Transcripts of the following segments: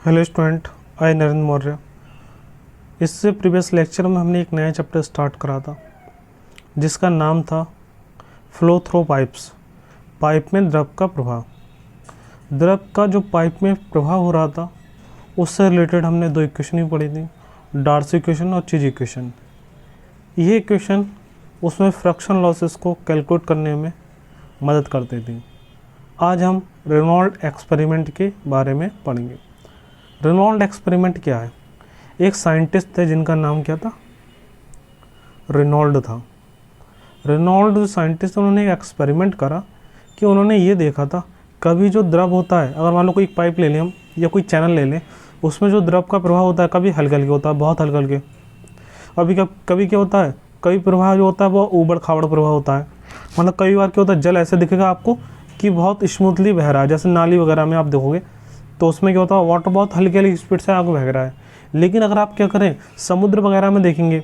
Hello student, आई नरेंद्र मौर्य। इससे previous lecture में हमने एक नया चैप्टर स्टार्ट करा था जिसका नाम था फ्लो थ्रो पाइप्स। पाइप में द्रव का प्रवाह। द्रव का जो पाइप में प्रवाह हो रहा था उससे रिलेटेड हमने दो इक्वेशन भी पढ़ी थी, डार्सी इक्वेशन और चीज इक्वेशन। ये इक्वेशन उसमें फ्रैक्शन लॉसेस को कैलकुलेट करने में मदद करती थी। आज हम रेनॉल्ड एक्सपेरिमेंट के बारे में पढ़ेंगे। रेनॉल्ड एक्सपेरिमेंट क्या है? एक साइंटिस्ट थे जिनका नाम क्या था? रेनॉल्ड था। रेनॉल्ड जो साइंटिस्ट, उन्होंने एक एक्सपेरिमेंट करा कि उन्होंने ये देखा था कभी जो द्रव होता है, अगर मान लो कोई पाइप ले लें हम या कोई चैनल ले लें, उसमें जो द्रव का प्रवाह होता है कभी हल्के हल्के होता है, बहुत हल्के हल्के। कभी क्या होता है, कभी प्रवाह जो होता है वो ऊबड़ खाबड़ प्रवाह होता है। मतलब कई बार क्या होता है, जल ऐसे दिखेगा आपको कि बहुत स्मूथली बह रहा है, जैसे नाली वगैरह में आप देखोगे तो उसमें क्या होता है, वाटर बहुत हल्की हल्की स्पीड से आगे बह रहा है। लेकिन अगर आप क्या करें, समुद्र वगैरह में देखेंगे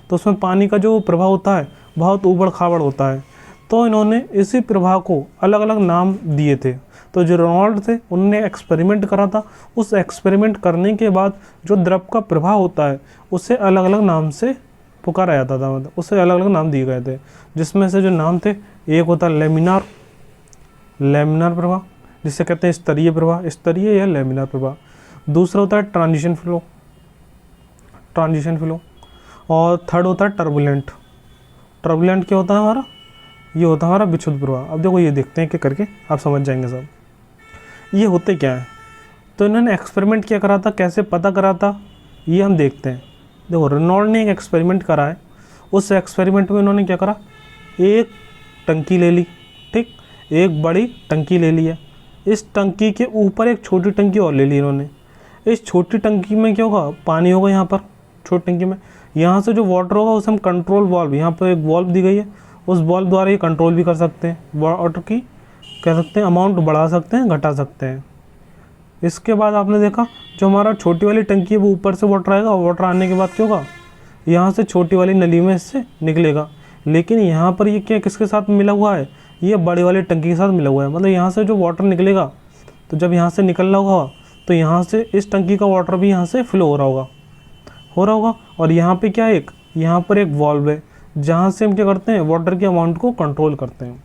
तो उसमें पानी का जो प्रवाह होता है बहुत ऊबड़ खाबड़ होता है। तो इन्होंने इसी प्रवाह को अलग अलग नाम दिए थे। तो जो रेनॉल्ड थे उन्होंने एक्सपेरिमेंट करा था। उस एक्सपेरिमेंट करने के बाद जो द्रव का प्रवाह होता है उसे अलग अलग नाम से पुकारा जाता था, मतलब उससे अलग अलग नाम दिए गए थे। जिसमें से जो नाम थे, एक होता है लेमिनार प्रवाह, जिसे कहते हैं स्तरीय प्रवाह, स्तरीय या लेमिनार प्रवाह। दूसरा होता है ट्रांजिशन फ्लो, और थर्ड होता है टर्बुलेंट क्या होता है हमारा? ये होता है हमारा विक्षुब्ध प्रवाह। अब देखो ये देखते हैं कि करके आप समझ जाएंगे सब ये होते क्या है। तो इन्होंने एक्सपेरिमेंट क्या करा था, कैसे पता करा था, ये हम देखते हैं। देखो रेनॉल्ड ने एक एक्सपेरिमेंट करा है। उस एक्सपेरिमेंट में इन्होंने क्या करा, एक टंकी ले ली, ठीक, एक बड़ी टंकी ले ली है। इस टंकी के ऊपर एक छोटी टंकी और ले ली इन्होंने। इस छोटी टंकी में क्या होगा, पानी होगा यहाँ पर छोटी टंकी में। यहाँ से जो वाटर होगा उसे हम कंट्रोल वाल्व, यहाँ पर एक वाल्व दी गई है, उस वाल्व द्वारा ये कंट्रोल भी कर सकते हैं। वाटर की कह सकते हैं अमाउंट बढ़ा सकते हैं, घटा सकते हैं। इसके बाद आपने देखा जो हमारा छोटी वाली टंकी है वो ऊपर से वाटर आएगा। वाटर आने के बाद क्या होगा, यहाँ से छोटी वाली नली में इससे निकलेगा। लेकिन यहाँ पर ये क्या किसके साथ मिला हुआ है, ये बड़ी वाली टंकी के साथ मिला हुआ है। मतलब यहाँ से जो वाटर निकलेगा, तो जब यहाँ से निकल रहा होगा तो यहाँ से इस टंकी का वाटर भी यहाँ से फ्लो हो रहा होगा। और यहाँ पे क्या है, यहाँ पर एक वॉल्व है जहाँ से हम क्या करते हैं, वाटर के अमाउंट को कंट्रोल करते हैं।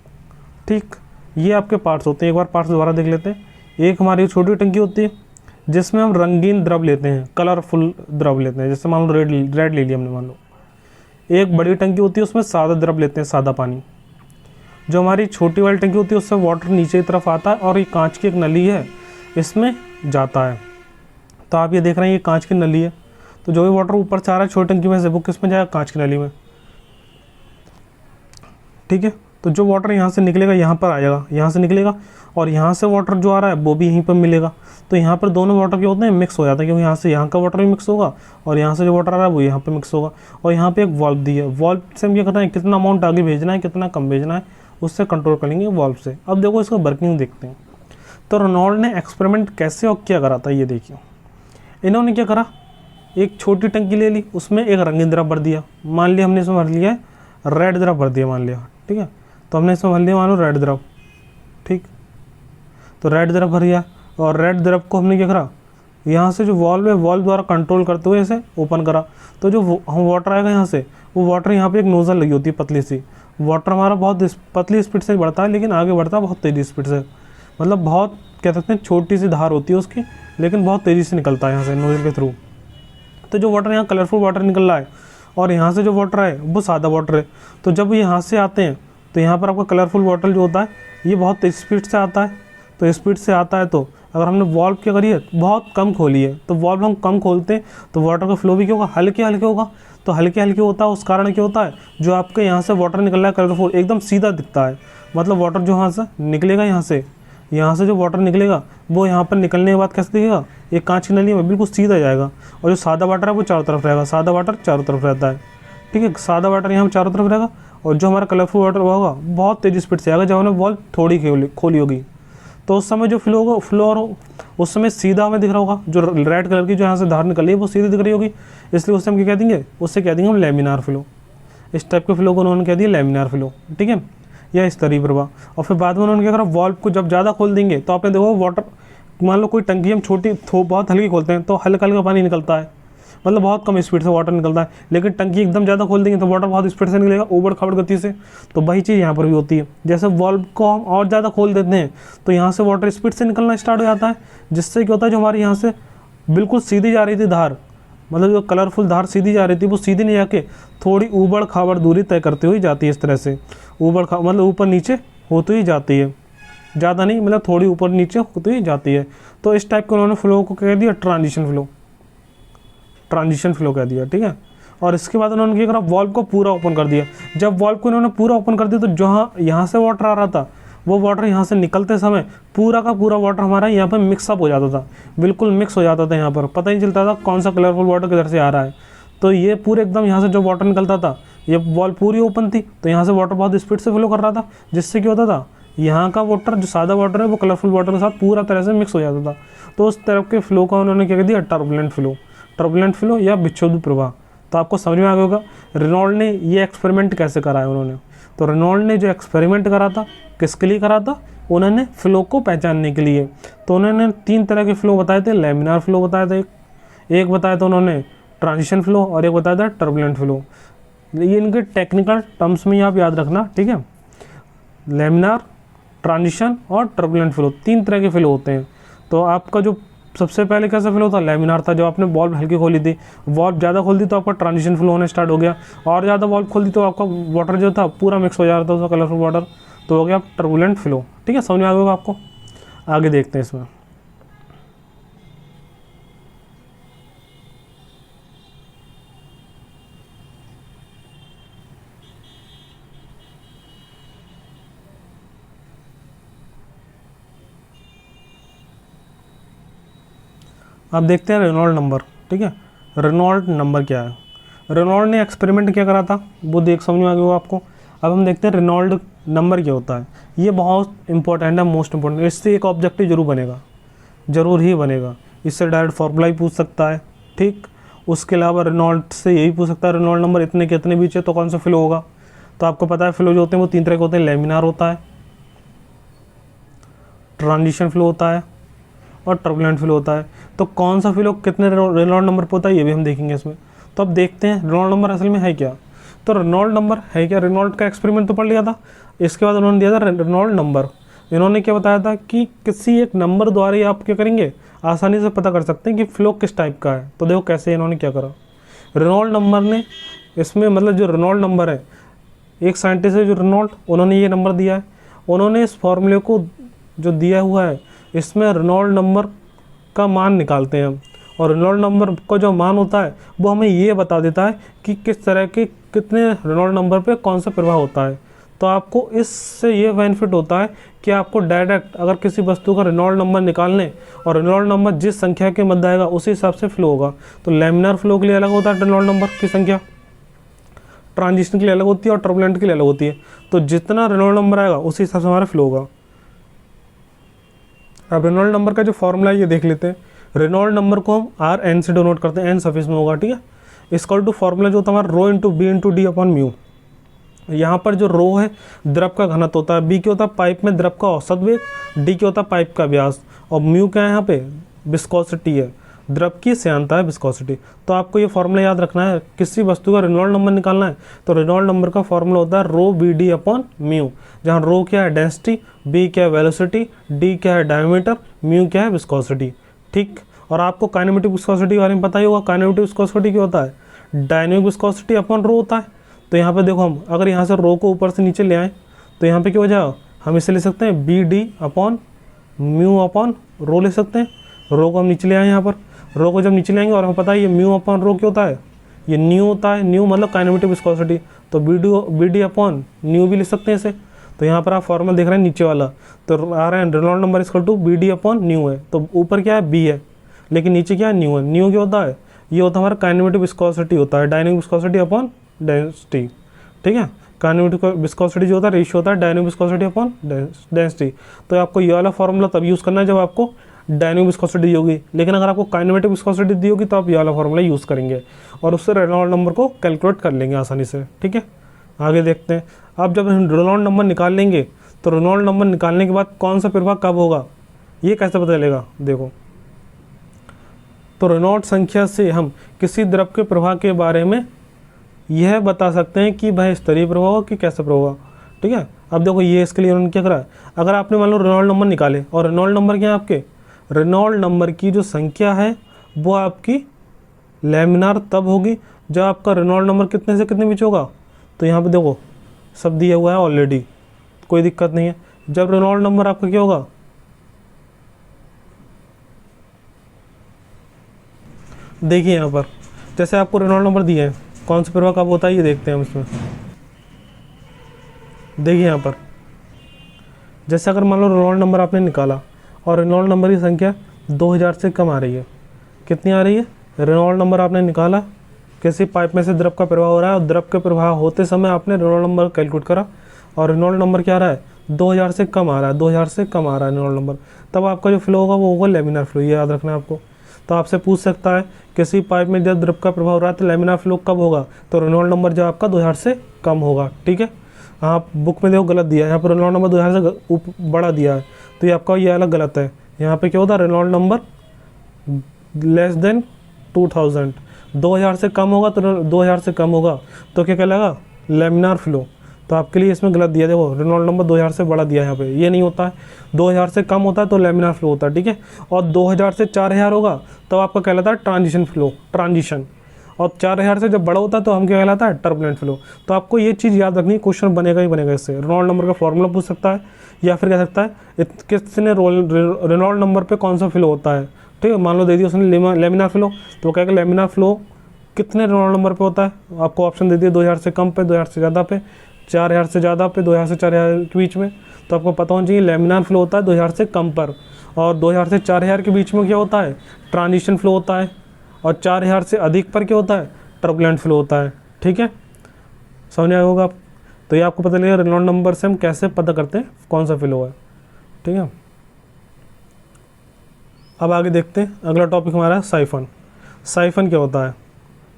ठीक, ये आपके पार्ट्स होते हैं। एक बार पार्ट्स दोबारा देख लेते हैं। एक हमारी छोटी टंकी होती है जिसमें हम रंगीन द्रव लेते हैं, कलरफुल द्रव लेते हैं, जैसे मान लो रेड ले लिया हमने मान लो। एक बड़ी टंकी होती है उसमें सादा द्रव लेते हैं, सादा पानी। जो हमारी छोटी वाली टंकी होती है उससे वाटर नीचे की तरफ आता है और ये कांच की एक नली है, इसमें जाता है। तो आप ये देख रहे हैं ये कांच की नली है, तो जो भी वाटर ऊपर से आ रहा है छोटी टंकी में से वो किस में जाएगा, कांच की नली में। ठीक है, तो जो वाटर यहाँ से निकलेगा यहाँ पर आएगा, यहाँ से निकलेगा, और यहाँ से वाटर जो आ रहा है वो भी यहीं पर मिलेगा। तो यहाँ पर दोनों वाटर क्या होते हैं, मिक्स हो जाता है, क्योंकि यहाँ से यहाँ का वाटर भी मिक्स होगा और यहाँ से जो वाटर आ रहा है वो यहाँ पर मिक्स होगा। और यहाँ पे एक वाल्व दी है, वाल्व से हम क्या करना है, कितना अमाउंट आगे भेजना है, कितना कम भेजना है, उससे कंट्रोल करेंगे वाल्व से। अब देखो इसका वर्किंग देखते हैं। तो रेनॉल्ड ने एक्सपेरिमेंट कैसे और क्या करा था, ये देखिए। इन्होंने क्या करा, एक छोटी टंकी ले ली, उसमें एक रंगीन द्रव भर दिया। मान लिया हमने इसमें भर लिया है रेड द्रव भर दिया, मान लिया, ठीक है। तो हमने इसमें भर लिया मान लो रेड द्रव, ठीक। तो रेड द्रव भर दिया, और रेड द्रव को हमने क्या करा, यहाँ से जो वॉल्व है वॉल्व द्वारा कंट्रोल करते हुए इसे ओपन करा। तो जो हम वाटर आएगा यहाँ से, वो वाटर यहाँ पे एक नोजल लगी होती है पतली सी। वाटर हमारा बहुत पतली स्पीड से बढ़ता है, लेकिन आगे बढ़ता है बहुत तेज़ी स्पीड से। मतलब बहुत कह सकते हैं छोटी सी धार होती है उसकी, लेकिन बहुत तेज़ी से निकलता है यहाँ से नोजल के थ्रू। तो जो वाटर यहाँ कलरफुल वाटर निकल रहा है, और यहाँ से जो वाटर है वो सादा वाटर है। तो जब यहाँ से आते हैं तो यहाँ पर आपका कलरफुल वाटर जो होता है ये बहुत तेज स्पीड से आता है। तो स्पीड से आता है, तो अगर हमने वॉल्व क्या करी है, बहुत कम खोली है, तो वॉल्व हम कम खोलते हैं तो वाटर का फ्लो भी क्या होगा, हल्के हल्के होगा। तो हल्के हल्के होता है, उस कारण क्या होता है, जो आपके यहाँ से वाटर निकल रहा है कलरफुल एकदम सीधा दिखता है। मतलब वाटर जो यहाँ से निकलेगा, यहाँ से जो वाटर निकलेगा वो यहाँ पर निकलने के बाद कैसे दिखेगा, एक कांच की नली में बिल्कुल सीधा जाएगा। और जो सादा वाटर है वो चारों तरफ रहेगा, सादा वाटर चारों तरफ रहता है, ठीक है। सादा वाटर यहाँ चारों तरफ रहेगा, और जो हमारा कलरफुल वाटर होगा बहुत तेज़ी स्पीड से आएगा। जब हमने वॉल्व थोड़ी खोली होगी तो उस समय जो फ्लो उस समय सीधा हमें दिख रहा होगा। जो रेड कलर की जो यहाँ से धार निकल रही है वो सीधी दिख रही होगी, इसलिए उससे हम क्या कह देंगे, उससे कह देंगे हम लेमिनार फ्लो। इस टाइप के फ्लो को उन्होंने कह दिया लेमिनार फ्लो, ठीक है, या स्तरीय प्रवाह। और फिर बाद में उन्होंने क्या करा, वॉल्व को जब ज़्यादा खोल देंगे तो आपने देखो वाटर मान लो कोई टंकी हम छोटी बहुत हल्की खोलते हैं तो हल्का हल्का पानी निकलता है, मतलब बहुत कम स्पीड से वाटर निकलता है। लेकिन टंकी एकदम ज़्यादा खोल देंगे तो वाटर बहुत स्पीड से निकलेगा, ऊबड़ खाबड़ गति से। तो वही चीज़ यहाँ पर भी होती है। जैसे वाल्व को हम और ज़्यादा खोल देते हैं तो यहाँ से वाटर स्पीड से निकलना स्टार्ट हो जाता है, जिससे क्या होता है, जो हमारे यहाँ से बिल्कुल सीधी जा रही थी धार, मतलब जो कलरफुल धार सीधी जा रही थी, वो सीधी नहीं जाके थोड़ी ऊबड़ खाबड़ दूरी तय करते हुए जाती है। इस तरह से मतलब ऊपर नीचे होती ही जाती है, ज़्यादा नहीं, मतलब थोड़ी ऊपर नीचे होती ही जाती है। तो इस टाइप के उन्होंने फ्लो को कह दिया ट्रांजिशन फ्लो कह दिया, ठीक है। और इसके बाद उन्होंने क्या करा, वॉल्व को पूरा ओपन कर दिया। जब वॉल्व को इन्होंने पूरा ओपन कर दिया तो जहाँ यहाँ से वाटर आ रहा था, वो वाटर यहाँ से निकलते समय पूरा का पूरा वाटर हमारा यहाँ पर मिक्सअप हो जाता था, बिल्कुल मिक्स हो जाता था। यहाँ पर पता ही नहीं चलता था कौन सा कलरफुल वाटर किधर से आ रहा है। तो ये पूरे एकदम यहाँ से जो वाटर निकलता था, ये वॉल्व पूरी ओपन थी तो यहाँ से वाटर बहुत स्पीड से फ्लो कर रहा था, जिससे क्या होता था, यहाँ का वाटर जो सादा वाटर है वो कलरफुल वाटर के साथ पूरा तरह से मिक्स हो जाता था। तो उस तरफ के फ्लो का उन्होंने क्या कह दिया, टर्बुलेंट फ्लो या विक्षुब्ध प्रवाह। तो आपको समझ में आ गया होगा रेनॉल्ड ने ये एक्सपेरिमेंट कैसे करा है उन्होंने। तो रेनॉल्ड ने जो एक्सपेरिमेंट करा था, किसके लिए करा था, उन्होंने फ्लो को पहचानने के लिए। तो उन्होंने 3 तरह के फ्लो बताए थे, लैमिनार फ्लो बताया था, एक बताया था उन्होंने ट्रांजिशन फ्लो, और एक बताया था टर्बुलेंट फ्लो। ये इनके टेक्निकल टर्म्स में आप याद रखना, ठीक है। लैमिनार, ट्रांजिशन और टर्बुलेंट फ्लो, 3 तरह के फ्लो होते हैं। तो आपका जो सबसे पहले कैसा फ्लो था, लैमिनार था। जब आपने वॉल्व हल्की खोली थी, वॉल्व ज़्यादा खोल दी तो आपका ट्रांजिशन फ्लो होने स्टार्ट हो गया, और ज़्यादा वॉल्व खोल दी तो आपका वाटर जो था पूरा मिक्स हो जा रहा था, उसका कलरफुल वाटर, तो हो गया टर्बुलेंट फ्लो, ठीक है। समझ में आ गया आपको। आगे देखते हैं इसमें। अब देखते हैं रेनॉल्ड नंबर, ठीक है। रेनॉल्ड नंबर क्या है, रेनॉल्ड ने एक्सपेरिमेंट क्या करा था वो समझ में आ गया आपको। अब हम देखते हैं रेनॉल्ड नंबर क्या होता है। ये बहुत इंपॉर्टेंट है, मोस्ट इंपॉर्टेंट। इससे एक ऑब्जेक्टिव जरूर ही बनेगा। इससे डायरेक्ट फॉर्मूला ही पूछ सकता है, ठीक। उसके अलावा रेनॉल्ड से यही पूछ सकता है, रेनॉल्ड नंबर इतने के इतने बीच है तो कौन सा फ्लो होगा। तो आपको पता है फ्लो जो होते हैं वो 3 तरह के होते हैं, लैमिनार होता है, ट्रांजिशन फ्लो होता है और टर्बुलेंट फ्लो होता है। तो कौन सा फ्लो कितने रेनॉल्ड नंबर पर होता है ये भी हम देखेंगे इसमें। तो अब देखते हैं रेनॉल्ड नंबर असल में है क्या। तो रेनॉल्ड नंबर है क्या, रेनॉल्ड का एक्सपेरिमेंट तो पढ़ लिया था। इसके बाद उन्होंने दिया था रेनॉल्ड नंबर। इन्होंने क्या बताया था कि किसी एक नंबर द्वारा ही आप क्या करेंगे, आसानी से पता कर सकते हैं कि फ्लो किस टाइप का है। तो देखो कैसे इन्होंने क्या करा, रेनॉल्ड नंबर ने इसमें, मतलब जो रेनॉल्ड नंबर है, एक साइंटिस्ट है जो रेनॉल्ड, उन्होंने ये नंबर दिया है। उन्होंने इस फॉर्मूले को जो दिया हुआ है, इसमें रेनॉल्ड नंबर का मान निकालते हैं हम, और रेनॉल्ड नंबर का जो मान होता है वो हमें ये बता देता है कि किस तरह के कितने रेनॉल्ड नंबर पे कौन सा प्रभाव होता है। तो आपको इससे ये बेनिफिट होता है कि आपको डायरेक्ट अगर किसी वस्तु का रेनॉल्ड नंबर निकालने, और रेनॉल्ड नंबर जिस संख्या के मध्य आएगा उसी हिसाब से फ्लो होगा। तो लैमिनार फ्लो के लिए अलग होता है रेनॉल्ड नंबर की संख्या, ट्रांजिशन के लिए अलग होती है और टर्बुलेंट के लिए अलग होती है। तो जितना रेनॉल्ड नंबर आएगा उसी हिसाब से हमारा फ्लो होगा। अब रेनॉल्ड नंबर का जो फॉर्मूला है ये देख लेते हैं। रेनॉल्ड नंबर को हम RN से डोनोट करते हैं, एन सफिक्स में होगा, ठीक है। इसकॉल टू फॉर्मूला जो होता है हमारा row into B into D upon mu. यहाँ पर जो रो है द्रव का घनत्व होता है, बी क्या होता है पाइप में द्रव का औसत वेग, डी क्या होता है पाइप का व्यास, और म्यू क्या है यहाँ पे विस्कोसिटी है, द्रव की श्यानता है विस्कोसिटी। तो आपको ये फॉर्मूला याद रखना है। किसी वस्तु का रेनॉल्ड नंबर निकालना है तो रेनॉल्ड नंबर का फॉर्मूला होता है रो बी डी अपॉन म्यू, जहाँ रो क्या है डेंसिटी, बी क्या है वेलोसिटी, डी क्या है डायमीटर, म्यू क्या है विस्कोसिटी, ठीक। और आपको काइनेमेटिक विस्कोसिटी के बारे में पता ही होगा। काइनेमेटिक विस्कोसिटी क्या होता है, डायनेमिक विस्कोसिटी अपॉन रो होता है। तो यहाँ पे देखो हम अगर यहाँ से रो को ऊपर से नीचे ले आएँ तो यहाँ पे क्या हो जाएगा, हम इसे ले सकते हैं B D upon mu upon rho ले सकते हैं। रो को हम नीचे ले आए, यहाँ पर रो को जब नीचे ले आएंगे, और हमें पता है ये म्यू अपॉन रो क्या होता है, ये न्यू होता है। न्यू मतलब काइनेमेटिक विस्कोसिटी, तो बी डी अपॉन न्यू भी ले सकते हैं इसे। तो यहाँ पर आप फॉर्मूला देख रहे हैं नीचे वाला, तो आ रहा है Reynolds number equal to B D upon nu है। तो ऊपर क्या है बी है, लेकिन नीचे क्या है न्यू है। न्यू क्या होता है, ये होता है हमारा काइनेमेटिक विस्कोसिटी होता है, डायनेमिक विस्कोसिटी अपॉन डेंसिटी, ठीक है। काइनेमेटिक विस्कोसिटी जो होता है रेशियो होता है डायनेमिक विस्कोसिटी अपॉन डेंसिटी। तो आपको ये वाला फॉर्मूला तब यूज़ करना है जब आपको डायनेमिक विस्कोसिटी दी होगी, लेकिन अगर आपको काइनेमेटिक विस्कोसिटी दी होगी तो आप ये वाला फॉर्मूला यूज़ करेंगे और उससे रेनॉल्ड नंबर को कैलकुलेट कर लेंगे आसानी से, ठीक है। आगे देखते हैं। अब जब हम रेनॉल्ड नंबर निकाल लेंगे तो रेनॉल्ड नंबर निकालने के बाद कौन सा प्रभाव कब होगा, ये कैसे पता चलेगा, देखो। तो रेनॉल्ट संख्या से हम किसी द्रव के प्रवाह के बारे में यह बता सकते हैं कि वह स्तरीय प्रवाह होगा कि कैसा प्रवाह होगा, ठीक है। अब देखो ये इसके लिए उन्होंने क्या करा है, अगर आपने मान लो रेनॉल्ट नंबर निकाले, और रेनॉल्ट नंबर क्या है आपके, रेनॉल्ट नंबर की जो संख्या है वो आपकी लैमिनार तब होगी जब आपका रेनॉल्ट नंबर कितने से कितने बीच होगा। तो यहाँ पे देखो सब दिया हुआ है ऑलरेडी, कोई दिक्कत नहीं है। जब रेनॉल्ट नंबर आपका क्या होगा, देखिए यहाँ पर जैसे आपको रेनॉल्ट नंबर दिए हैं, कौन सा प्रवाह कब होता है ये देखते हैं हम इसमें। देखिए यहाँ पर जैसे अगर मान लो रेनॉल्ट नंबर आपने निकाला और रेनॉल्ट नंबर की संख्या 2000 से कम आ रही है, कितनी आ रही है, रेनॉल्ट नंबर आपने निकाला, किसी पाइप में से द्रव का प्रवाह हो रहा है और द्रव के प्रवाह होते समय आपने रेनॉल्ट नंबर कैलकुलेट करा और रेनॉल्ट नंबर क्या आ रहा है, 2000 से कम आ रहा है, 2000 से कम आ रहा है रेनॉल्ट नंबर, तब आपका जो फ्लो होगा वो होगा लैमिनार फ्लो, ये याद रखना है आपको। तो आपसे पूछ सकता है किसी पाइप में जब द्रव का प्रभाव हो रहा है तो लैमिनार फ्लो कब होगा, तो रेनॉल्ट नंबर जब आपका 2000 से कम होगा, ठीक है। हाँ बुक में देखो गलत दिया है, यहाँ पर रेनॉल्ट नंबर 2000 से बड़ा दिया है, तो ये आपका ये अलग गलत है। यहाँ पे क्या होता है, रेनॉल्ट नंबर लेस देन 2000, 2000 से कम होगा तो 2000 से कम होगा तो क्या कहलाएगा, लैमिनार फ्लो। तो आपके लिए इसमें गलत दिया, देखो रेनॉल्ट नंबर 2000 से बड़ा दिया है, यहाँ पे ये नहीं होता है, 2000 से कम होता है तो लैमिनार फ्लो होता है, ठीक है। और 2000 से 4000 होगा तो आपका कहलाता है ट्रांजिशन फ्लो, ट्रांजिशन। और 4000 से जब बड़ा होता है तो हम क्या कहलाता है, टर्बुलेंट फ्लो। तो आपको ये चीज़ याद रखनी, क्वेश्चन बनेगा ही बनेगा इससे। रेनॉल्ट नंबर का फॉर्मूला पूछ सकता है या फिर कह सकता है किसने रेनॉल्ट नंबर पे कौन सा फ्लो होता है, ठीक है। मान लो दे दिया उसने लैमिनार फ्लो, तो वो कहेगा लैमिनार फ्लो कितने रेनॉल्ट नंबर पे होता है, आपको ऑप्शन दे दिया 2000 से कम पे, 2000 से ज़्यादा पे, 4000 से ज़्यादा पे, 2000 से 4000 के बीच में। तो आपको पता होना चाहिए लैमिनार फ्लो होता है 2000 से कम पर, और 2000 से 4000 के बीच में क्या होता है, ट्रांजिशन फ्लो होता है, और 4000 से अधिक पर क्या होता है, टर्बुलेंट फ्लो होता है, ठीक है। समझ आया होगा आप। तो ये आपको पता लगेगा रेनॉल्ट नंबर से हम कैसे पता करते हैं कौन सा फ्लो है, ठीक है। अब आगे देखते हैं, अगला टॉपिक हमारा है साइफन। साइफन क्या होता है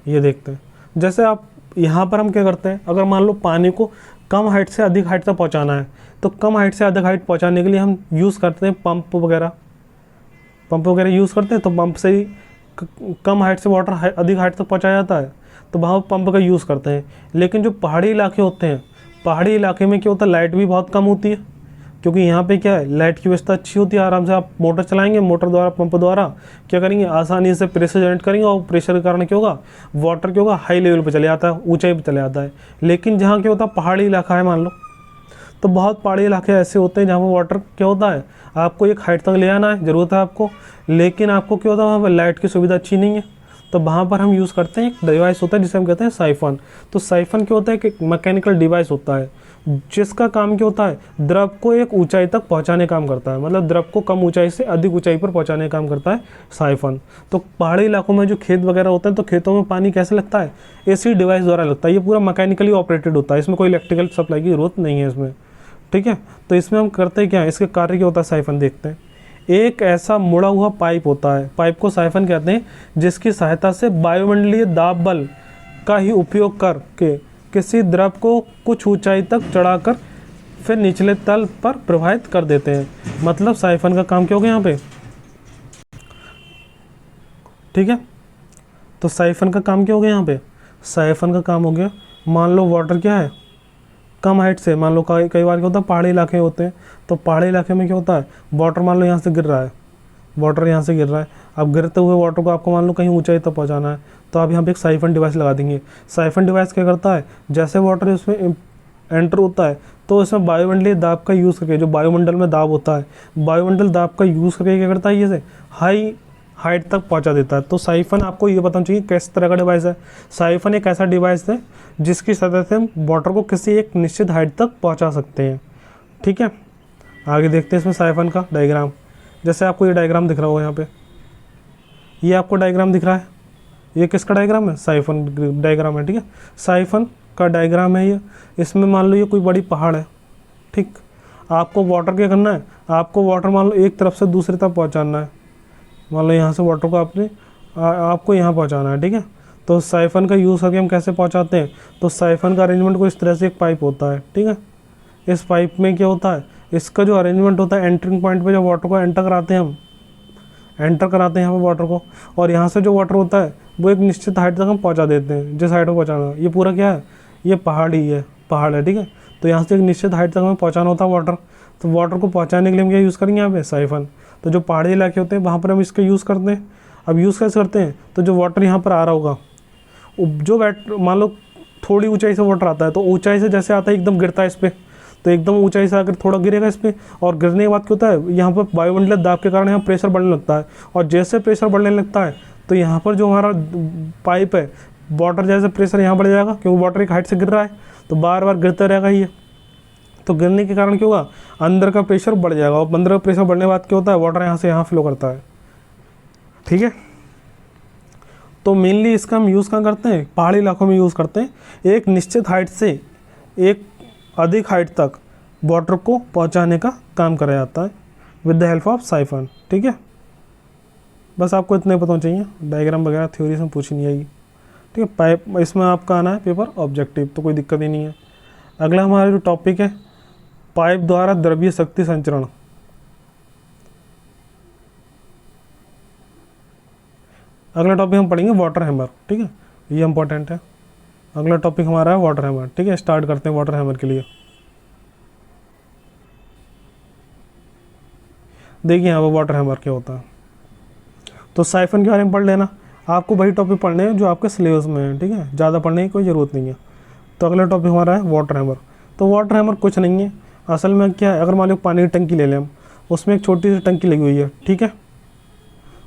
ये देखते हैं। जैसे आप यहाँ पर हम क्या करते हैं, अगर मान लो पानी को कम हाइट से अधिक हाइट तक पहुँचाना है, तो कम हाइट से अधिक हाइट पहुँचाने के लिए हम यूज़ करते हैं पंप वगैरह यूज़ करते हैं। तो पंप से ही कम हाइट से वाटर अधिक हाइट तक पहुँचाया जाता है, तो वहाँ पंप का यूज़ करते हैं। लेकिन जो पहाड़ी इलाके होते हैं, पहाड़ी इलाके में क्या होता है, लाइट भी बहुत कम होती है, क्योंकि यहाँ पे क्या है, लाइट की व्यवस्था अच्छी होती है, आराम से आप मोटर चलाएंगे, मोटर द्वारा पंप द्वारा क्या करेंगे, आसानी से प्रेशर जनरेट करेंगे, और प्रेशर के कारण क्या होगा, वाटर क्या होगा, हाई लेवल पे चले जाता है, ऊंचाई पे चले जाता है। लेकिन जहाँ क्या होता है, पहाड़ी इलाका है मान लो, तो बहुत पहाड़ी इलाके ऐसे होते हैं जहाँ पर वाटर क्या होता है, आपको एक हाइट तक ले आना है, ज़रूरत है आपको, लेकिन आपको क्या होता है वहाँ पर लाइट की सुविधा अच्छी नहीं है, तो वहाँ पर हम यूज़ करते हैं एक डिवाइस होता है जिसे हम कहते हैं साइफन। तो साइफन क्या होता है कि मैकेनिकल डिवाइस होता है जिसका काम क्या होता है, द्रव को एक ऊंचाई तक पहुंचाने का काम करता है, मतलब द्रव को कम ऊंचाई से अधिक ऊंचाई पर पहुंचाने का काम करता है साइफन। तो पहाड़ी इलाकों में जो खेत वगैरह होते हैं, तो खेतों में पानी कैसे लगता है, ऐसी डिवाइस द्वारा लगता है। ये पूरा मैकेनिकली ऑपरेटेड होता है, इसमें कोई इलेक्ट्रिकल सप्लाई की जरूरत नहीं है इसमें, ठीक है। तो इसमें हम करते हैं क्या, इसके कार्य क्या होता है साइफन देखते हैं। एक ऐसा मुड़ा हुआ पाइप होता है, पाइप को साइफन कहते हैं, जिसकी सहायता से वायुमंडलीय दाब बल का ही उपयोग करके किसी द्रव को कुछ ऊंचाई तक चढ़ाकर फिर निचले तल पर प्रवाहित कर देते हैं। मतलब साइफन का काम क्या हो गया यहाँ पे, ठीक है। तो साइफन का काम क्या हो गया यहाँ पे, साइफन का काम हो गया, मान लो वाटर क्या है, कम हाइट से, मान लो कई बार क्या होता है, पहाड़ी इलाके होते हैं, तो पहाड़ी इलाके में क्या होता है, वाटर मान लो यहाँ से गिर रहा है, वाटर यहाँ से गिर रहा है, अब गिरते हुए वाटर को आपको मान लो कहीं ऊंचाई तक पहुँचाना है, तो आप यहाँ पे एक साइफन डिवाइस लगा देंगे। साइफन डिवाइस क्या करता है, जैसे वाटर इसमें एंटर होता है तो इसमें वायुमंडलीय दाब का यूज़ करके, जो वायुमंडल में दाब होता है, वायुमंडल दाब का यूज़ करके क्या करता है, ये से हाई हाइट तक पहुंचा देता है। तो साइफन आपको ये बताना चाहिए किस तरह का डिवाइस है। साइफन एक ऐसा डिवाइस है जिसकी सहायता से हम वाटर को किसी एक निश्चित हाइट तक पहुंचा सकते हैं, ठीक है। आगे देखते हैं इसमें साइफन का डायग्राम। जैसे आपको ये डायग्राम दिख रहा होगा, यहाँ पे ये आपको डायग्राम दिख रहा है, ये किसका डायग्राम है, साइफन डायग्राम है, ठीक है। साइफन का डायग्राम है ये। इसमें मान लो ये कोई बड़ी पहाड़ है, ठीक, आपको वाटर क्या करना है, आपको वाटर मान लो एक तरफ से दूसरी तरफ पहुँचाना है, मान लो यहाँ से वाटर को आपको यहाँ पहुँचाना है, ठीक है। तो साइफन का यूज़ करके हम कैसे पहुँचाते हैं, तो साइफन का अरेंजमेंट को इस तरह से एक पाइप होता है, ठीक है, इस पाइप में क्या होता है, इसका जो अरेंजमेंट होता है एंटरिंग पॉइंट पे जब वाटर को एंटर कराते हैं हम, एंटर कराते हैं यहाँ पे वाटर को, और यहाँ से जो वाटर होता है वो एक निश्चित हाइट तक हम पहुँचा देते हैं, जिस हाइट पर पहुँचाना। ये पूरा क्या है, ये पहाड़ ही है, पहाड़ है, ठीक है। तो यहाँ से एक निश्चित हाइट तक हमें पहुँचाना होता है वाटर। तो वाटर को पहुँचाने के लिए हम क्या यूज़ करेंगे यहाँ पे, साइफन। तो जो पहाड़ी इलाके होते हैं वहाँ पर हम इसका यूज़ करते हैं। अब यूज़ कैसे करते हैं, तो जो वाटर यहाँ पर आ रहा होगा, जो मान लो थोड़ी ऊंचाई से वाटर आता है, तो ऊंचाई से जैसे आता है एकदम गिरता है इस पर, तो एकदम ऊंचाई से आकर थोड़ा गिरेगा इस पर, और गिरने के बाद क्या होता है, यहाँ पर वायुमंडलीय दाब के कारण यहाँ प्रेशर बढ़ने लगता है, और जैसे प्रेशर बढ़ने लगता है तो यहाँ पर जो हमारा पाइप है, वाटर जैसे प्रेशर यहाँ बढ़ जाएगा, क्योंकि वाटर एक हाइट से गिर रहा है, तो बार बार गिरता रहेगा ये। तो गिरने के कारण क्या होगा, अंदर का प्रेशर बढ़ जाएगा, और अंदर का प्रेशर बढ़ने के बाद क्या होता है, वाटर यहाँ से यहाँ फ्लो करता है, ठीक है। तो मेनली इसका हम यूज़ कहाँ करते हैं, पहाड़ी इलाकों में यूज़ करते हैं। एक निश्चित हाइट से एक अधिक हाइट तक वाटर को पहुंचाने का काम करा जाता है with the help of siphon, ठीक है। बस आपको इतने पता चाहिए, डायग्राम वगैरह थ्योरी से पूछी नहीं आएगी, ठीक है। पाइप इसमें आपका आना है पेपर ऑब्जेक्टिव, तो कोई दिक्कत ही नहीं है। अगला हमारा जो टॉपिक है, पाइप द्वारा द्रव्य शक्ति संचरण। अगला टॉपिक हम पढ़ेंगे वाटर हैमर, ठीक है, ये इंपॉर्टेंट है। अगला टॉपिक हमारा है वाटर हैमर, ठीक है। स्टार्ट करते हैं वाटर हैमर के लिए। देखिए यहाँ पर वाटर हैमर क्या होता है। तो साइफन के बारे में पढ़ लेना, आपको वही टॉपिक पढ़ने हैं जो आपके सिलेबस में है, ठीक है, ज़्यादा पढ़ने की कोई ज़रूरत नहीं है। तो अगला टॉपिक हमारा है वाटर हैमर। तो वाटर हैमर कुछ नहीं है, असल में क्या है, अगर मान लो पानी की टंकी ले लें हम, उसमें एक छोटी सी टंकी लगी हुई है, ठीक है,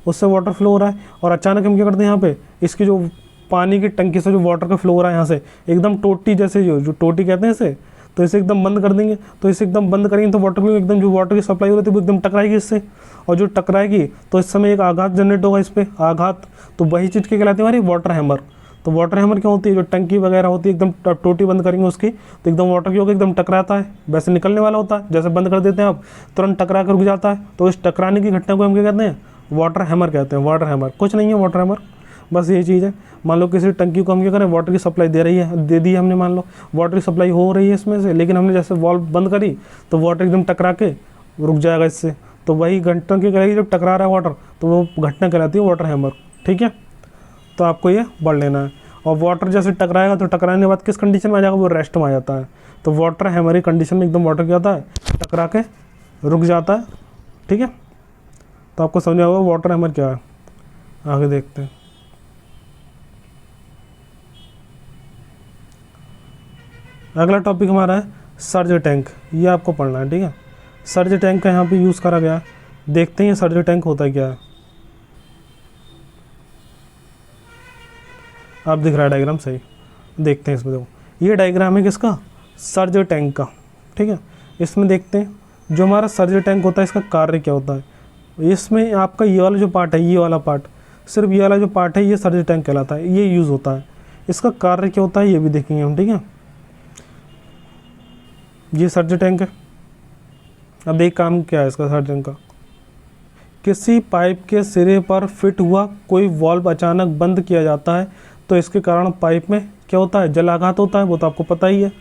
उससे वाटर फ्लो हो रहा है, और अचानक हम क्या करते हैं यहाँ पे, इसकी जो पानी की टंकी से जो वाटर का फ्लो हो रहा है यहाँ से एकदम टोटी जैसे, जो टोटी कहते हैं इसे, तो इसे एकदम बंद कर देंगे। तो इसे एकदम बंद करेंगे तो वाटर में एकदम जो वाटर की सप्लाई हो रही थी वो एकदम टकराएगी इससे, और जो टकराएगी तो इस समय एक आघात जनरेट होगा इस पर, आघात। तो वही चीज़ के कहलाती है हमारी वाटर हैमर। तो वाटर हैमर क्या होती है, जो टंकी वगैरह होती है एकदम टोटी बंद करेंगे उसकी, तो एकदम वाटर की होकर एकदम टकराता है, वैसे निकलने वाला होता है, जैसे बंद कर देते हैं आप तुरंत टकरा कर रुक जाता है। तो इस टकराने की घटना को हम क्या कहते हैं, वाटर हैमर कहते हैं। वाटर हैमर कुछ नहीं है, वाटर हैमर बस ये चीज़ है। मान लो किसी टंकी को हम क्या करें, वाटर की सप्लाई दे रही है, दे दी हमने, मान लो वाटर की सप्लाई हो रही है इसमें से, लेकिन हमने जैसे वाल्व बंद करी तो वाटर एकदम टकरा के रुक जाएगा इससे। तो वही घटना क्या करेगी, जब टकरा रहा है वाटर तो वो घटना कहलाती है वाटर हैमर, ठीक है। तो आपको ये पढ़ लेना है। और वाटर जैसे टकराएगा तो टकराने के बाद किस कंडीशन में आ जाएगा, वो रेस्ट में आ जाता है। तो वाटर हैमर की कंडीशन में एकदम वाटर क्या होता है, टकरा के रुक जाता है, ठीक है। तो आपको समझ आएगा वाटर हैमर क्या है। आगे देखते हैं। अगला टॉपिक हमारा है सर्ज टैंक, ये आपको पढ़ना है, ठीक है। सर्ज टैंक का यहाँ पे यूज़ करा गया, देखते हैं ये सर्ज टैंक होता क्या है। आप दिख रहा है डायग्राम सही, देखते हैं इसमें। देखो ये डायग्राम है किसका, सर्ज टैंक का, ठीक है। इसमें देखते हैं जो हमारा सर्ज टैंक होता है इसका कार्य क्या होता है। इसमें आपका ये वाला जो पार्ट है, ये वाला पार्ट, सिर्फ ये वाला जो पार्ट है ये सर्ज टैंक कहलाता है, ये यूज़ होता है। इसका कार्य क्या होता है ये भी देखेंगे हम, ठीक है। ये सर्ज टैंक है। अब एक काम क्या है इसका सर्ज टैंक का, किसी पाइप के सिरे पर फिट हुआ कोई वाल्व अचानक बंद किया जाता है तो इसके कारण पाइप में क्या होता है, जलाघात होता है, वो तो आपको पता ही है,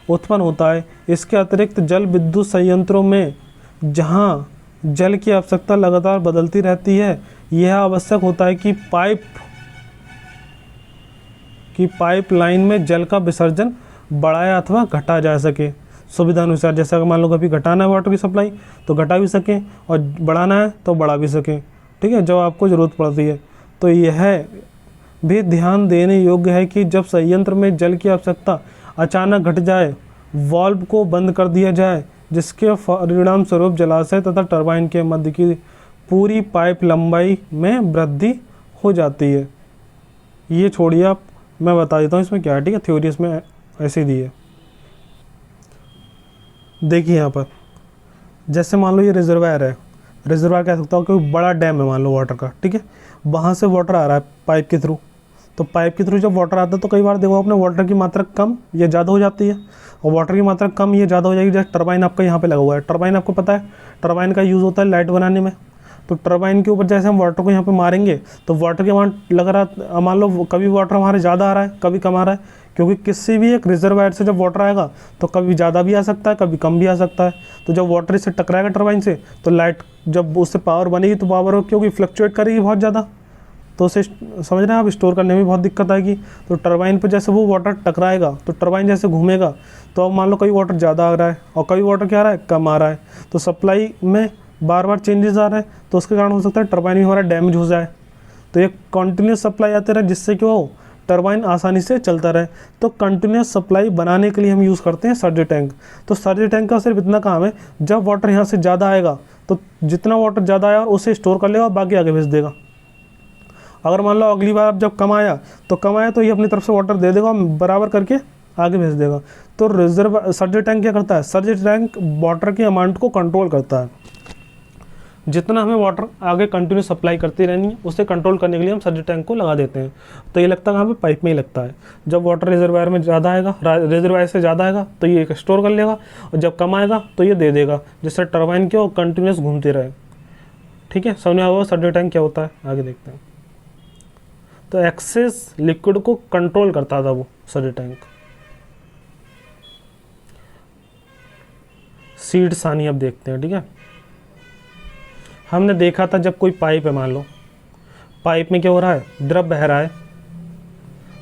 उत्पन्न होता है। इसके अतिरिक्त जल विद्युत संयंत्रों में जहां जल की आवश्यकता लगातार बदलती रहती है, यह आवश्यक होता है कि पाइप लाइन में जल का विसर्जन बढ़ाया अथवा घटा जा सके सुविधा अनुसार। जैसे अगर मान लो कभी घटाना है वाटर की सप्लाई तो घटा भी सकें, और बढ़ाना है तो बढ़ा भी सकें, ठीक है, जब आपको ज़रूरत पड़ती है। तो यह भी ध्यान देने योग्य है कि जब संयंत्र में जल की आवश्यकता अचानक घट जाए, वाल्व को बंद कर दिया जाए, जिसके परिणाम स्वरूप जलाशय तथा टरबाइन के मध्य की पूरी पाइप लंबाई में वृद्धि हो जाती है। ये छोड़िए आप, मैं बता देता हूँ इसमें क्या है, ठीक है। थ्योरी इसमें ऐसे दी है। देखिए यहाँ पर जैसे मान लो ये रिजर्वायर है, रिजर्वायर कह सकता हूँ कोई बड़ा डैम है मान लो वाटर का, ठीक है। वहाँ से वाटर आ रहा है पाइप के थ्रू, तो पाइप के थ्रू जब वाटर आता है तो कई बार देखो आपने वाटर की मात्रा कम या ज़्यादा हो जाती है, और वाटर की मात्रा कम या ज़्यादा हो जाएगी। जैसे टरबाइन आपका यहाँ पे लगा हुआ है, टरबाइन आपको पता है टरबाइन का यूज़ होता है लाइट बनाने में। तो टरबाइन के ऊपर जैसे हम वाटर को यहाँ पे मारेंगे तो वाटर के वहाँ लग रहा, मान लो कभी वाटर हमारे ज़्यादा आ रहा है कभी कम आ रहा है, क्योंकि किसी भी एक रिजर्वायर से जब वाटर आएगा तो कभी ज़्यादा भी आ सकता है, कभी कम भी आ सकता है। तो जब वाटर इससे टकराएगा टरबाइन से, तो लाइट जब उससे पावर बनेगी तो पावर क्योंकि फ्लक्चुएट करेगी बहुत ज़्यादा, तो उसे समझ रहे हैं आप, स्टोर करने में बहुत दिक्कत आएगी। तो टरबाइन पर जैसे वो वाटर टकराएगा तो टरबाइन जैसे घूमेगा, तो अब मान लो कभी वाटर ज़्यादा आ रहा है और कभी वाटर क्या आ रहा है, कम आ रहा है, तो सप्लाई में बार बार चेंजेस आ रहे हैं, तो उसके कारण हो सकता है टरबाइन भी हमारा डैमेज हो जाए। तो ये कंटिन्यूस सप्लाई आते रहे जिससे कि वो टरबाइन आसानी से चलता रहे। तो कंटिन्यूस सप्लाई बनाने के लिए हम यूज़ करते हैं सर्ज टैंक। तो सर्ज टैंक का सिर्फ इतना काम है, जब वाटर यहाँ से ज़्यादा आएगा तो जितना वाटर ज़्यादा आया उसे स्टोर कर लेगा और बाकी आगे भेज देगा। अगर मान लो अगली बार अब जब कम आया तो ये अपनी तरफ से वाटर दे देगा, बराबर करके आगे भेज देगा। तो सर्ज टैंक क्या करता है, सर्ज टैंक वाटर की अमाउंट को कंट्रोल करता है। जितना हमें वाटर आगे कंटिन्यू सप्लाई करती रहनी है, उसे कंट्रोल करने के लिए हम सर्ज टैंक को लगा देते हैं। तो ये लगता है कहाँ पे, पाइप में ही लगता है। जब वाटर रिजर्वायर में ज़्यादा आएगा, रिजर्वायर से ज़्यादा आएगा तो ये स्टोर कर लेगा, और जब कम आएगा तो ये दे देगा, जिससे टरबाइन की कंटिन्यूस घूमती रहे। ठीक है, समझ में आया सर्ज टैंक क्या होता है, आगे देखते हैं। तो एक्सेस लिक्विड को कंट्रोल करता था वो सर्ज टैंक। सीड सानी अब देखते हैं। ठीक है, हमने देखा था जब कोई पाइप है, मान लो पाइप में क्या हो रहा है, द्रव बह रहा है।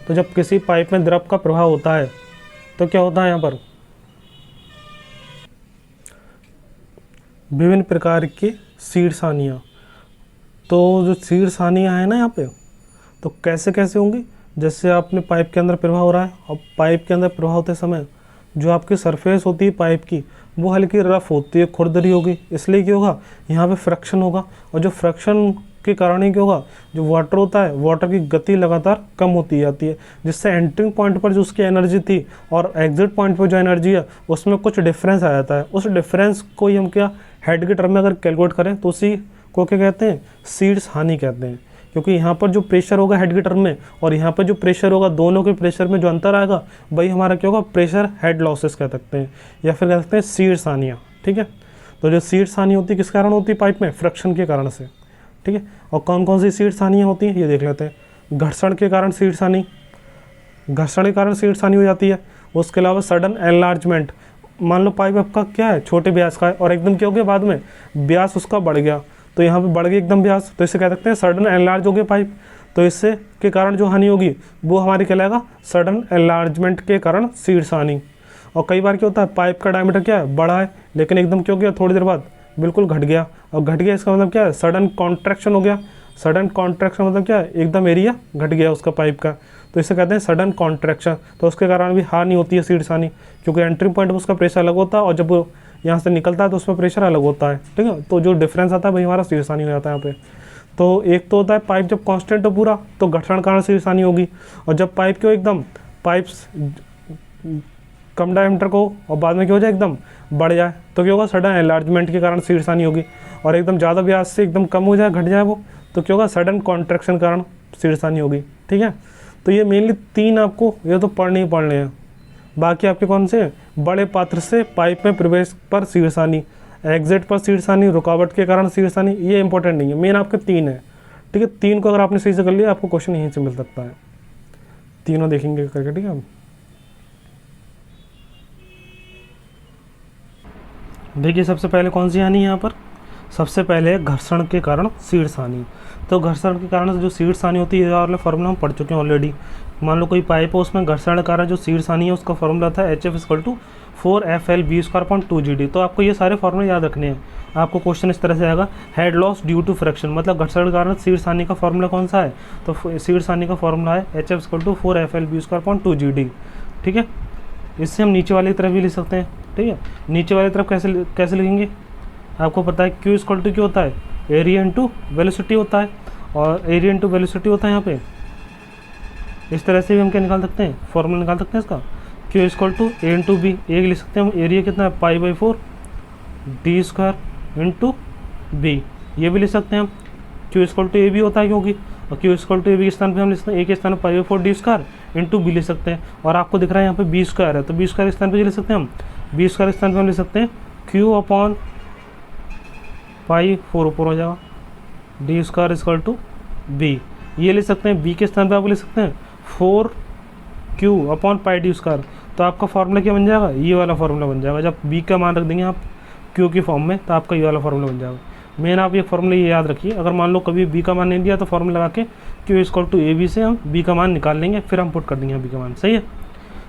तो जब किसी पाइप में द्रव का प्रवाह होता है तो क्या होता है, यहाँ पर विभिन्न प्रकार की सीड सानियाँ। तो जो सीड सानियाँ हैं ना यहाँ पे, तो कैसे कैसे होंगी, जैसे आपने पाइप के अंदर प्रवाह हो रहा है, और पाइप के अंदर प्रवाह होते समय जो आपकी सरफेस होती है पाइप की, वो हल्की रफ होती है, खुरदरी होगी। इसलिए क्या होगा, यहाँ पे फ्रिक्शन होगा, और जो फ्रिक्शन के कारण ही क्या होगा, जो वाटर होता है, वाटर की गति लगातार कम होती जाती है, जिससे एंट्रिंग पॉइंट पर जो उसकी एनर्जी थी और एग्जिट पॉइंट पर जो एनर्जी है उसमें कुछ डिफरेंस आ जाता है। उस डिफरेंस को ही हम क्या हेड के टर्म में अगर कैलकुलेट करें तो उसी को क्या कहते हैं, सीड्स हानि कहते हैं। क्योंकि यहाँ पर जो प्रेशर होगा हेड के टर्म में और यहाँ पर जो प्रेशर होगा, दोनों के प्रेशर में जो अंतर आएगा वही हमारा क्या होगा, प्रेशर हेड लॉसेस कह सकते हैं, या फिर कह सकते हैं सीड सानियाँ। ठीक है, तो जो सीड सानी होती है किस कारण होती है, पाइप में फ्रिक्शन के कारण से। ठीक है, और कौन कौन सी सीड सानियाँ होती हैं ये देख लेते हैं। घर्षण के कारण सीड सानी, घर्षण के कारण सीड सानी हो जाती है। उसके अलावा सडन एनलार्जमेंट, मान लो पाइप आपका क्या है, छोटे व्यास का है, और एकदम क्या हो गया, बाद में व्यास उसका बढ़ गया, तो यहाँ पे बढ़ गई एकदम व्यास, तो इसे कह सकते हैं सडन एनलार्ज हो गया पाइप। तो इससे के कारण जो हानि होगी वो हमारी कहलाएगा सडन एनलार्जमेंट के कारण सीड हानि। और कई बार क्या होता है, पाइप का डायमीटर क्या है, बड़ा है, लेकिन एकदम क्यों गया, थोड़ी देर बाद बिल्कुल घट गया, और घट गया इसका मतलब क्या है, सडन कॉन्ट्रैक्शन हो गया। सडन कॉन्ट्रैक्शन मतलब क्या है, एकदम एरिया घट गया उसका पाइप का, तो इसे कहते हैं सडन कॉन्ट्रैक्शन। तो उसके कारण भी हानि होती है सीड हानि, क्योंकि एंट्री पॉइंट में उसका प्रेशर अलग होता है और जब वो यहाँ से निकलता है तो उसमें प्रेशर अलग होता है। ठीक है, तो जो डिफरेंस आता है वही हमारा सीड हानि हो जाता है यहाँ पे। तो एक तो होता है पाइप जब कांस्टेंट हो पूरा तो घर्षण कारण सीड हानि होगी, और जब पाइप क्यों एकदम पाइप्स कम डायमीटर को और बाद में क्या हो जाए, एकदम बढ़ जाए, तो क्या होगा, सडन एनलार्जमेंट के कारण सीड हानि होगी। और एकदम ज़्यादा व्यास से एकदम कम हो जाए, घट जाए वो, तो क्या होगा, सडन कॉन्ट्रैक्शन के कारण सीड हानि होगी। ठीक है, तो ये मेनली तीन आपको ये तो पढ़ने ही पढ़ने हैं। बाकी आपके कौन से, बड़े पात्र से पाइप में प्रवेश पर सीड हानि, एग्जिट पर सीड हानि, रुकावट के कारण सीड हानि, ये इंपॉर्टेंट नहीं है, मेन आपके तीन है। ठीक है, तीन को अगर आपने सही से कर लिया आपको क्वेश्चन यहीं से मिल सकता है। तीनों देखेंगे करके। ठीक है, देखिए सबसे पहले कौन सी हानि है यहाँ पर, सबसे पहले घर्षण के कारण सीड हानि। तो घर्षण के कारण जो सीड हानि होती है, वाला फॉर्मूला हम पढ़ चुके हैं ऑलरेडी। मान लो कोई पाइप है, उसमें घर्षण के कारण जो सीड हानि है उसका फॉर्मूला था HF=4FL_2GD। तो आपको ये सारे फॉर्मूले याद रखने हैं। आपको क्वेश्चन इस तरह से आएगा, head loss due to friction, मतलब घर्षण के कारण सीड हानि का फॉर्मूला कौन सा है, तो सीड हानि का फॉर्मूला है HF=4FL_2GD। ठीक है, इससे हम नीचे वाली तरफ भी लिख सकते हैं। ठीक है, नीचे वाली तरफ कैसे लिखेंगे, आपको पता है Q = क्या होता है, एरिया इंटू वेलोसिटी होता है, और एरिया इंटू वेलोसिटी होता है यहाँ पे। इस तरह से भी हम क्या निकाल सकते हैं, फॉर्मूला निकाल सकते हैं इसका, Q = A इंटू बी। एक लिख सकते हैं हम, एरिया कितना है, π/4 d² इंटू बी। ये भी लिख सकते हैं हम, Q = A भी होता है क्योंकि, और Q = A के स्थान पे हम लिख सकते हैं, A के स्थान पर π/4 d² इंटू बी लिख सकते हैं। और आपको दिख रहा है यहाँ पे b² है, तो b² के स्थान पर लिख सकते हैं हम, b² के स्थान पर हम लिख सकते हैं Q/π4 ऊपर हो जाएगा, d² = B। ये लिख सकते हैं, b के स्थान पर आप लिख सकते हैं 4 Q upon pi D square. तो आपका फॉर्मूला क्या बन जाएगा, ये वाला फॉर्मूला बन जाएगा। जब बी का मान रख देंगे आप क्यू की फॉर्म में तो आपका ये वाला फॉर्मूला बन जाएगा। मेन आप ये फॉर्मूला ये याद रखिए, अगर मान लो कभी बी का मान नहीं दिया तो फॉर्मूला लगा के Q equal to A B से हम बी का मान निकाल लेंगे, फिर हम पुट कर देंगे बी का मान। सही है।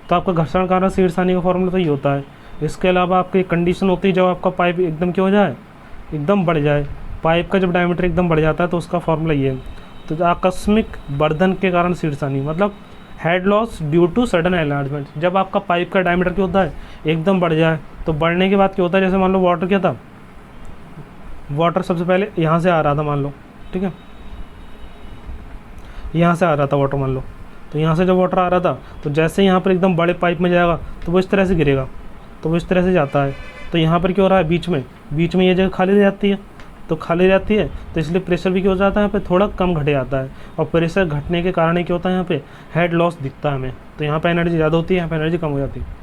तो आपका घर्षण कारण शीर्षस्थानी का फॉर्मूला तो ये होता है। इसके अलावा आपकी कंडीशन होती है जब आपका पाइप एकदम क्या हो जाए, एकदम बढ़ जाए। पाइप का जब डायमीटर एकदम बढ़ जाता है तो उसका फॉर्मूला ये है। तो आकस्मिक वर्धन के कारण शीर्षस्थानी मतलब head loss due to sudden enlargement. जब आपका पाइप का डायमीटर क्या होता है, एकदम बढ़ जाए, तो बढ़ने के बाद क्या होता है, जैसे मान लो वाटर क्या था, वाटर सबसे पहले यहाँ से आ रहा था मान लो, ठीक है, यहाँ से आ रहा था वाटर मान लो। तो यहाँ से जब वाटर आ रहा था तो जैसे यहाँ पर एकदम बड़े पाइप में जाएगा तो वो इस तरह से गिरेगा, तो वो इस तरह से जाता है। तो यहाँ पर क्या हो रहा है, बीच में ये जगह खाली रह जाती है, तो खाली रहती है तो इसलिए प्रेशर भी क्या हो जाता है, यहाँ पे थोड़ा कम घट जाता है। और प्रेशर घटने के कारण क्या होता है, यहाँ पे हेड लॉस दिखता है हमें। तो यहाँ पे एनर्जी ज़्यादा होती है, यहाँ पे एनर्जी कम हो जाती है।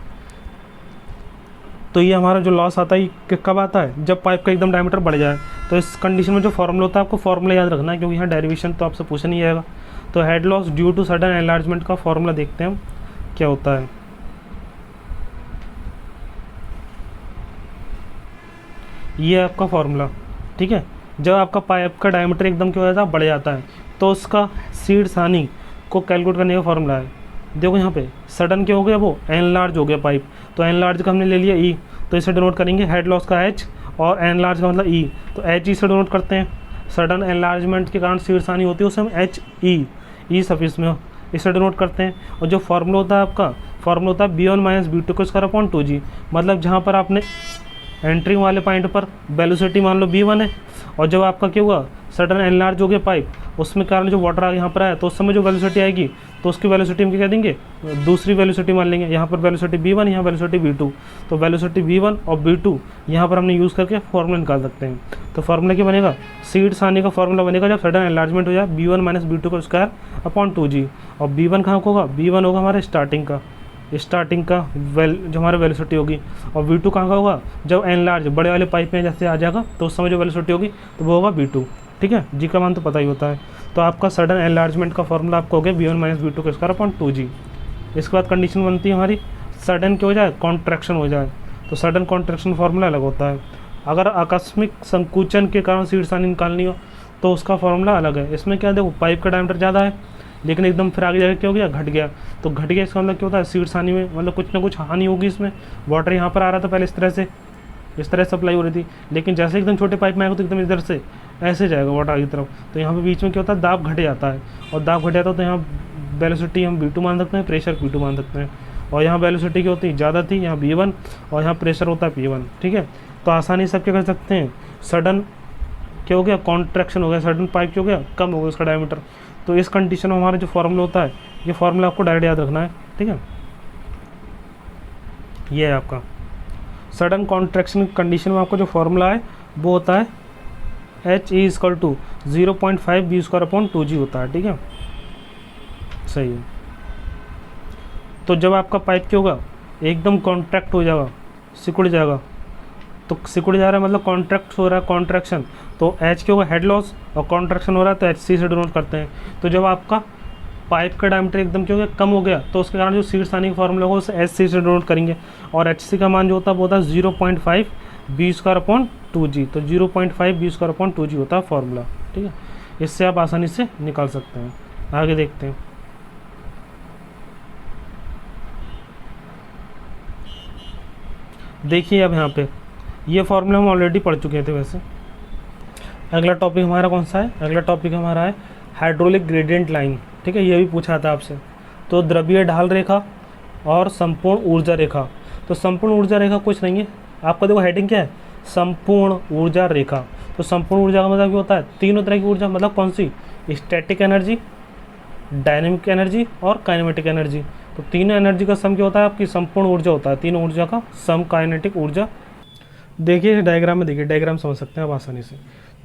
तो ये हमारा जो लॉस आता है कब आता है, जब पाइप का एकदम डायमीटर बढ़ जाए। तो इस कंडीशन में जो फॉर्मूला होता है आपको फॉर्मूला याद रखना है, क्योंकि यहाँ डेरिवेशन तो आपसे पूछा नहीं जाएगा। तो head loss due to sudden enlargement का फॉर्मूला देखते हैं हम क्या होता है। ये आपका फॉर्मूला, ठीक है। जब आपका पाइप का डायमीटर एकदम क्या हो जाता है, बढ़ जाता है, तो उसका शीर्षस्थानी को कैलकुलेट करने का फॉर्मूला है। देखो यहाँ पे सडन क्या हो गया, वो एनलार्ज हो गया पाइप, तो एनलार्ज का हमने ले लिया ई, तो इसे डिनोट करेंगे हेड लॉस का एच और एनलार्ज का मतलब ई, तो एच ई से डिनोट करते हैं। सडन एनलार्जमेंट के कारण शीर्षस्थानी होती है उसे हम एच ई सफिक्स में इसे डिनोट करते हैं। और जो फॉर्मूला होता है आपका, फॉर्मूला होता है B1 माइनस B2 को स्क्वायर अपॉन 2G। मतलब जहाँ पर आपने एंट्रिंग वाले पॉइंट पर वेलोसिटी मान लो B1 है, और जब आपका क्या हुआ सडन एनलार्ज हो गया पाइप, उसमें कारण जो वाटर यहाँ पर आया, तो उस समय जो वेलोसिटी आएगी तो उसकी वेलोसिटी हम क्या कह देंगे, दूसरी वेलोसिटी मान लेंगे। यहाँ पर वेलोसिटी B1, यहाँ वेलोसिटी B2, तो वेलोसिटी B1 और B2 यहाँ पर हमने यूज़ करके फॉर्मूला निकाल सकते हैं। तो फॉर्मूला क्या बनेगा, शीर्षस्थानी का फॉर्मूला बनेगा जब सडन एनलार्जमेंट हो जाए B1 माइनस B2 का स्क्वायर अपॉन 2G। और B1 कहाँ होगा, B1 होगा हमारे स्टार्टिंग का जो हमारी वेलोसिटी होगी। और V2 कहाँ का होगा, जब एनलार्ज बड़े वाले पाइप में जैसे आ जाएगा तो उस समय जो वेलोसिटी होगी तो वो होगा B2, ठीक है। जी का मान तो पता ही होता है। तो आपका सडन एनलार्जमेंट का फॉर्मूला आपको हो गया B1 माइनस B2 का स्क्वायर अपॉन 2G। इसके बाद कंडीशन बनती है हमारी सडन क्या हो जाए, कॉन्ट्रैक्शन हो जाए, तो सडन कॉन्ट्रैक्शन फार्मूला अलग होता है। अगर आकस्मिक संकुचन के कारण शीर्षस्थानी निकालनी हो तो उसका फॉर्मूला अलग है। इसमें क्या देखो, पाइप का डायमीटर ज़्यादा है लेकिन एकदम फिर आगे जाकर क्या हो गया, घट गया। तो घट गया इसका मतलब क्या होता है, शीर्षस्थानी में मतलब कुछ ना कुछ हानि होगी इसमें। वाटर यहाँ पर आ रहा था पहले इस तरह सप्लाई हो रही थी, लेकिन जैसे एकदम छोटे पाइप में आएगा तो एकदम इधर से ऐसे जाएगा वाटर आगे की तरफ। तो यहाँ पे बीच में क्या होता है, दाब घट जाता है, और दाब घट जाता है तो यहाँ वेलोसिटी हम B2 मान सकते हैं, प्रेशर P2 मान सकते हैं। और यहाँ वेलोसिटी क्या होती है, ज़्यादा थी, यहाँ B1, और यहाँ प्रेशर होता है P1, ठीक है। तो आसानी से क्या कर सकते हैं, सडन क्या हो गया, कॉन्ट्रैक्शन हो गया, सडन पाइप क्या हो गया, कम हो गया उसका डायमीटर। तो इस कंडीशन में हमारा जो फॉर्मूला होता है, ये फॉर्मूला आपको डायरेक्ट याद रखना है, ठीक है। ये है आपका सडन कॉन्ट्रैक्शन कंडीशन में आपको जो फॉर्मूला है वो होता है H E equal to 0.5 B square upon 2G होता है, ठीक है, सही है। तो जब आपका पाइप क्या होगा, एकदम कॉन्ट्रैक्ट हो जाएगा, सिकुड़ जाएगा, तो सिकुड़ जा रहा है मतलब कॉन्ट्रैक्ट हो रहा है, कॉन्ट्रैक्शन, तो H क्या होगा, हेड लॉस, और कॉन्ट्रैक्शन हो रहा है तो HC से डिनोट करते हैं। तो जब आपका पाइप का डायमीटर एकदम क्या हो गया, कम हो गया, तो उसके कारण जो शीर्षस्थानी का फॉर्मूला होगा उसे HC से डिनोट करेंगे। और HC का मान जो होता है वो होता है 0.5 B स्क्वायर अपॉन 2G। तो 0.5 B स्क्वायर अपॉन 2G होता है फॉर्मूला, ठीक है। इससे आप आसानी से निकाल सकते हैं। आगे देखते हैं। देखिए अब यहाँ पे ये फॉर्मूला हम ऑलरेडी पढ़ चुके थे वैसे। अगला टॉपिक हमारा कौन सा है, अगला टॉपिक हमारा है हाइड्रोलिक ग्रेडियंट लाइन, ठीक है। ये भी पूछा था आपसे। तो द्रव्यीय ढाल रेखा और संपूर्ण ऊर्जा रेखा। तो संपूर्ण ऊर्जा रेखा कुछ नहीं है, आपका देखो हेडिंग क्या है, संपूर्ण ऊर्जा रेखा। तो संपूर्ण ऊर्जा का मतलब क्या होता है, तीनों तरह की ऊर्जा, मतलब कौन सी, स्टैटिक एनर्जी, डायनेमिक एनर्जी और काइनेमेटिक एनर्जी। तो तीनों एनर्जी का सम क्या होता है, आपकी संपूर्ण ऊर्जा होता है, तीनों ऊर्जा का सम काइनेटिक ऊर्जा। देखिए डायग्राम में, देखिए डायग्राम समझ सकते हैं आप आसानी से।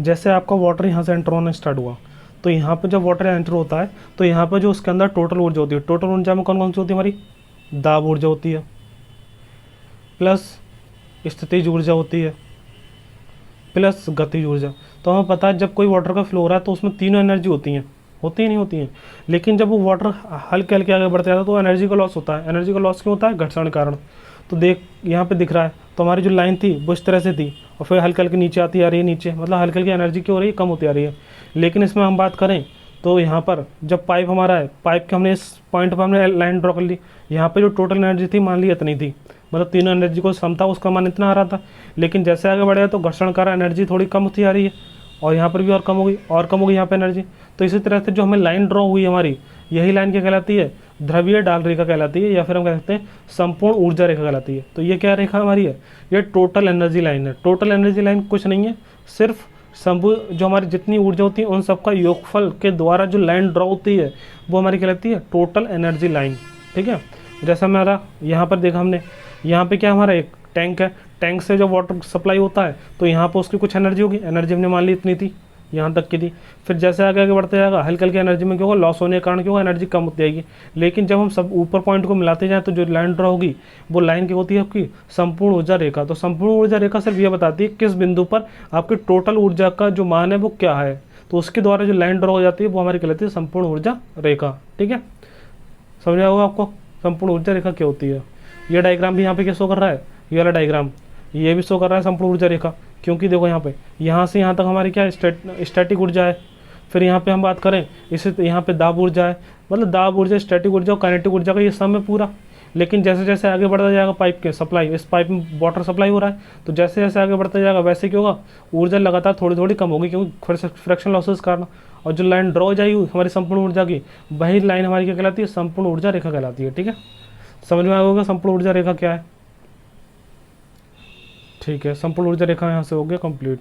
जैसे आपका वाटर यहाँ से एंटर होना स्टार्ट हुआ, तो यहाँ पर जब वाटर एंटर होता है तो यहाँ पर जो उसके अंदर टोटल ऊर्जा होती है, टोटल ऊर्जा में कौन कौन सी होती है, हमारी दाब ऊर्जा होती है, प्लस स्थितिज ऊर्जा होती है, प्लस गतिज ऊर्जा। तो हमें पता है जब कोई वाटर का फ्लो हो रहा है तो उसमें तीनों एनर्जी होती हैं, होती ही नहीं होती हैं। लेकिन जब वो वाटर हल्के हल्के आगे बढ़ते जाता है तो एनर्जी का लॉस होता है। एनर्जी का लॉस क्यों होता है? घर्षण के कारण। तो देख यहाँ पे दिख रहा है, तो हमारी जो लाइन थी वो इस तरह से थी और फिर हल्के हल्के नीचे आती आ रही है, नीचे मतलब हल्के हल्की एनर्जी क्यों हो रही है? कम होती आ रही है। लेकिन इसमें हम बात करें तो यहाँ पर जब पाइप हमारा है, पाइप के हमने इस पॉइंट पर हमने लाइन ड्रॉ कर ली, यहाँ पे जो टोटल एनर्जी थी मान ली इतनी थी, मतलब तीनों एनर्जी को सम था, उसका मान इतना आ रहा था। लेकिन जैसे आगे बढ़े तो घर्षण का एनर्जी थोड़ी कम होती आ रही है और यहाँ पर भी और कम हो गई, और कम हो गई यहाँ पे एनर्जी। तो इसी तरह से जो हमें लाइन ड्रॉ हुई हमारी, यही लाइन क्या कहलाती है? ध्रुवीय ढाल रेखा कहलाती है, या फिर हम कह सकते हैं संपूर्ण ऊर्जा रेखा कहलाती है। तो ये क्या रेखा हमारी है? ये टोटल एनर्जी लाइन है। टोटल एनर्जी लाइन कुछ नहीं है, सिर्फ संभु जो हमारी जितनी ऊर्जा होती है उन सबका योगफल के द्वारा जो लाइन ड्रॉ होती है वो हमारी कहलाती है टोटल एनर्जी लाइन। ठीक है, जैसा हमारा यहाँ पर देखा हमने, यहाँ पे क्या हमारा एक टैंक है, टैंक से जो वाटर सप्लाई होता है तो यहाँ पर उसकी कुछ एनर्जी होगी, एनर्जी हमने मान ली इतनी थी, यहाँ तक की थी। फिर जैसे आगे आगे बढ़ते जाएगा हल्के हल्के एनर्जी में क्या होगा? लॉस होने के कारण क्या होगा? एनर्जी कम होती जाएगी। लेकिन जब हम सब ऊपर पॉइंट को मिलाते जाएं तो जो लाइन ड्रॉ होगी वो लाइन की होती है आपकी संपूर्ण ऊर्जा रेखा। तो संपूर्ण ऊर्जा रेखा सिर्फ ये बताती है किस बिंदु पर आपकी टोटल ऊर्जा का जो मान है वो क्या है, तो उसके द्वारा जो लाइन ड्रॉ हो जाती है वो हमारी कहलाती है संपूर्ण ऊर्जा रेखा। ठीक है, समझ आया होगा आपको संपूर्ण ऊर्जा रेखा क्या होती है। ये डायग्राम भी यहाँ पे क्या शो कर रहा है? ये वाला डायग्राम ये भी शो कर रहा है संपूर्ण ऊर्जा रेखा, क्योंकि देखो यहाँ पे यहाँ से यहाँ तक हमारी क्या है? स्टैटिक ऊर्जा है। फिर यहाँ पे हम बात करें इसे तो यहाँ पे दाब ऊर्जा है, मतलब दाब ऊर्जा, स्टैटिक ऊर्जा और काइनेटिक ऊर्जा का ये सम है पूरा। लेकिन जैसे जैसे आगे बढ़ता जाएगा पाइप के सप्लाई, इस पाइप में वाटर सप्लाई हो रहा है, तो जैसे जैसे आगे बढ़ता जाएगा वैसे क्या होगा? ऊर्जा लगातार थोड़ी थोड़ी कम होगी, क्योंकि फ्रैक्शन लॉसेस कारण। और जो लाइन ड्रॉ हो जाएगी हमारी संपूर्ण ऊर्जा की, वही लाइन हमारी क्या कहलाती है? संपूर्ण ऊर्जा रेखा कहलाती है। ठीक है, समझ में आया होगा संपूर्ण ऊर्जा रेखा क्या है। ठीक है, संपूर्ण ऊर्जा रेखा यहाँ से हो गया कंप्लीट।